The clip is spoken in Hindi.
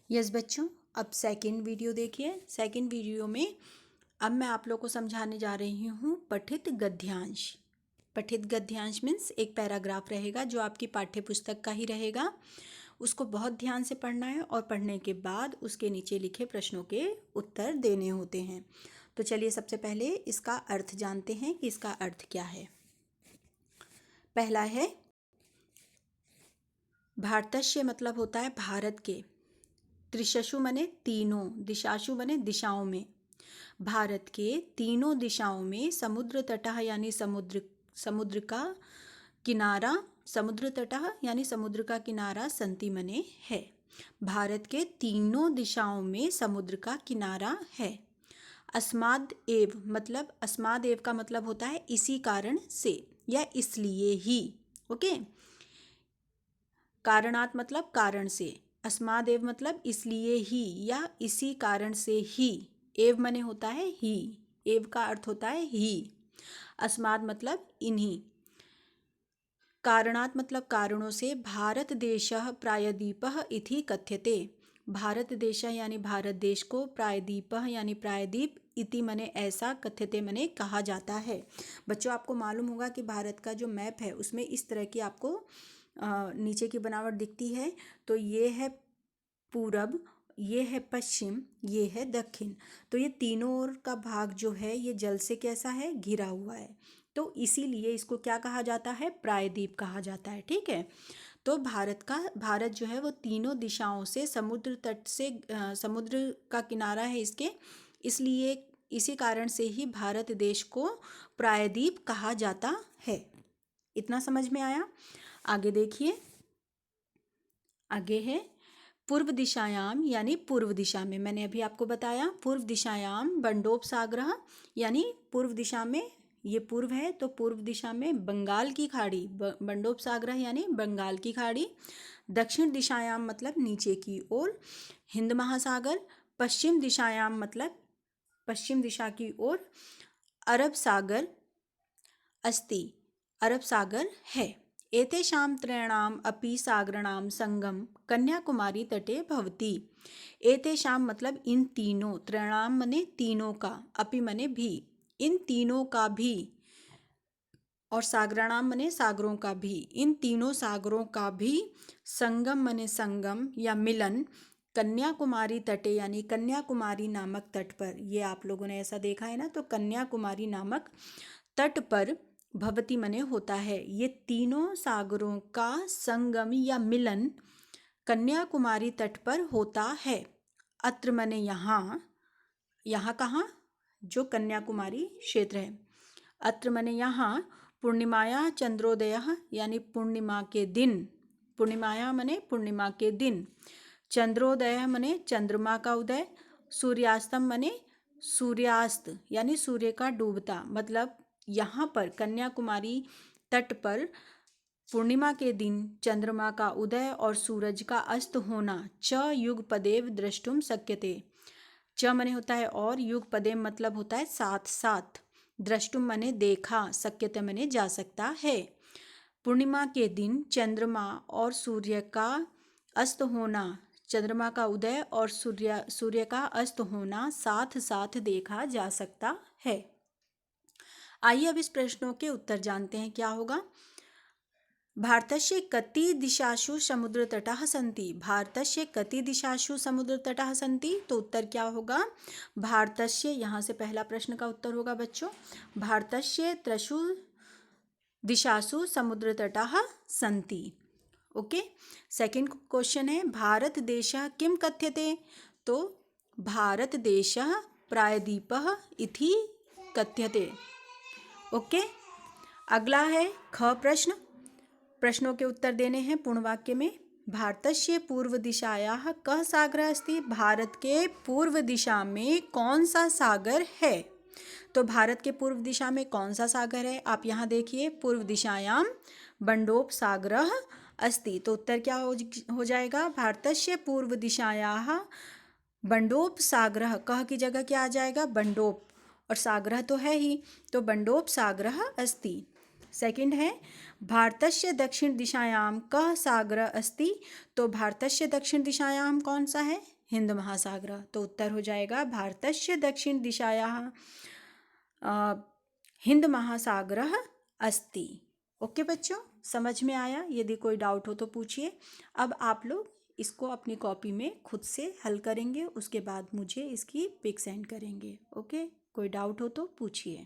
यस बच्चों, अब सेकंड वीडियो देखिए। सेकंड वीडियो में अब मैं आप लोग को समझाने जा रही हूँ पठित गद्यांश। पठित गद्यांश मीन्स एक पैराग्राफ रहेगा जो आपकी पाठ्य पुस्तक का ही रहेगा। उसको बहुत ध्यान से पढ़ना है और पढ़ने के बाद उसके नीचे लिखे प्रश्नों के उत्तर देने होते हैं। तो चलिए सबसे पहले इसका अर्थ जानते हैं कि इसका अर्थ क्या है। पहला है भारतस्य, मतलब होता है भारत के। त्रिशशु मने तीनों, दिशाशु मने दिशाओं में। भारत के तीनों दिशाओं में समुद्र तटः यानी समुद्र का किनारा, समुद्र तटः यानी समुद्र का किनारा संति मने है। भारत के तीनों दिशाओं में समुद्र का किनारा है। अस्माद एव, मतलब अस्माद एव का मतलब होता है इसी कारण से या इसलिए ही। ओके, कारणात मतलब कारण से, अस्मादेव मतलब इसलिए ही या इसी कारण से ही। एव मने होता है ही, एव का अर्थ होता है ही। अस्माद मतलब इन्हीं। कारणात मतलब कारणों से। भारत देशः प्रायद्वीपः इति कथ्यते। भारत देशः यानी भारत देश को, प्रायद्वीपः यानी प्रायद्वीप, इति मने ऐसा, कथ्यते मने कहा जाता है। बच्चों आपको मालूम होगा कि भारत का जो मैप है उसमें इस तरह की आपको नीचे की बनावट दिखती है। तो ये है पूरब, ये है पश्चिम, ये है दक्षिण। तो ये तीनों ओर का भाग जो है ये जल से कैसा है, घिरा हुआ है। तो इसीलिए इसको क्या कहा जाता है, प्रायद्वीप कहा जाता है। ठीक है, तो भारत जो है वो तीनों दिशाओं से समुद्र तट से समुद्र का किनारा है इसके, इसलिए इसी कारण से ही भारत देश को प्रायद्वीप कहा जाता है। इतना समझ में आया। आगे देखिए, आगे है पूर्व दिशायाम यानी पूर्व दिशा में। मैंने अभी आपको बताया पूर्व दिशायाम बंडोपसागरः, यानी पूर्व दिशा में, ये पूर्व है तो पूर्व दिशा में बंगाल की खाड़ी, बंडोपसागरः यानी बंगाल की खाड़ी। दक्षिण दिशायाम मतलब नीचे की ओर हिंद महासागर। पश्चिम दिशायाम मतलब पश्चिम दिशा की ओर अरब सागर अस्ति, अरब सागर है। एतेषां त्रयाणाम् अपि सागराणां संगम कन्याकुमारी तटे भवति। एतेषां मतलब इन तीनों, त्रयाणां मने तीनों का, अपि मने भी, इन तीनों का भी, और सागराणां मने सागरों का भी, इन तीनों सागरों का भी संगम मने संगम या मिलन कन्याकुमारी तटे यानी कन्याकुमारी नामक तट पर। ये आप लोगों ने ऐसा देखा है ना, तो कन्याकुमारी नामक तट पर भवती मने होता है। ये तीनों सागरों का संगम या मिलन कन्याकुमारी तट पर होता है। अत्र मने यहाँ, यहाँ कहाँ, जो कन्याकुमारी क्षेत्र है। अत्र मने यहाँ पूर्णिमाया चंद्रोदयः यानी पूर्णिमा के दिन, पूर्णिमाया मने पूर्णिमा के दिन, चंद्रोदय मने चंद्रमा का उदय, सूर्यास्तम मने सूर्यास्त यानी सूर्य का डूबता। मतलब यहाँ पर कन्याकुमारी तट पर पूर्णिमा के दिन चंद्रमा का उदय और सूरज का अस्त होना च युगपदेव द्रष्टुम शक्यते। च मने होता है और, युगपदेव मतलब होता है साथ साथ, द्रष्टुम मने देखा, शक्यते मने जा सकता है। पूर्णिमा के दिन चंद्रमा और सूर्य का अस्त होना, चंद्रमा का उदय और सूर्य का अस्त होना साथ साथ देखा जा सकता है। आइए अब इस प्रश्नों के उत्तर जानते हैं क्या होगा। भारतस्य कति दिशाशु समुद्रतटाः सन्ति। भारतस्य कति दिशाशु समुद्रतटाः सन्ति, तो उत्तर क्या होगा, भारतस्य, यहाँ से पहला प्रश्न का उत्तर होगा बच्चों, भारतस्य त्रिषु दिशासु समुद्रतटाः सन्ति। ओके, सेकंड क्वेश्चन है भारत देशः किम कथ्यते, तो भारत देशः प्रायद्वीपः इति कथ्यते। ओके, अगला है ख प्रश्न। प्रश्नों के उत्तर देने हैं पूर्ण वाक्य में। भारतस्य पूर्व दिशायाः कः सागरः अस्ति। भारत के पूर्व दिशा में कौन सा सागर है, तो भारत के पूर्व दिशा में कौन सा सागर है, आप यहाँ देखिए, पूर्व दिशायां बंडोपसागरः अस्ति। तो उत्तर क्या हो जाएगा, भारतस्य पूर्व दिशायाः बंडोपसागरः, कह की जगह क्या आ जाएगा, बंडोप, और सागरः तो है ही, तो बंडोपसागरः अस्ति। सेकंड है भारतस्य दक्षिण दिशायां कः सागरः अस्ति, तो भारतस्य दक्षिण दिशायां कौन सा है, हिंद महासागरः। तो उत्तर हो जाएगा भारतस्य दक्षिण दिशायाः हिंद महासागरः अस्ति। ओके बच्चों, समझ में आया? यदि कोई डाउट हो तो पूछिए। अब आप लोग इसको अपनी कॉपी में खुद से हल करेंगे, उसके बाद मुझे इसकी पिक सेंड करेंगे। ओके, कोई डाउट हो तो पूछिए।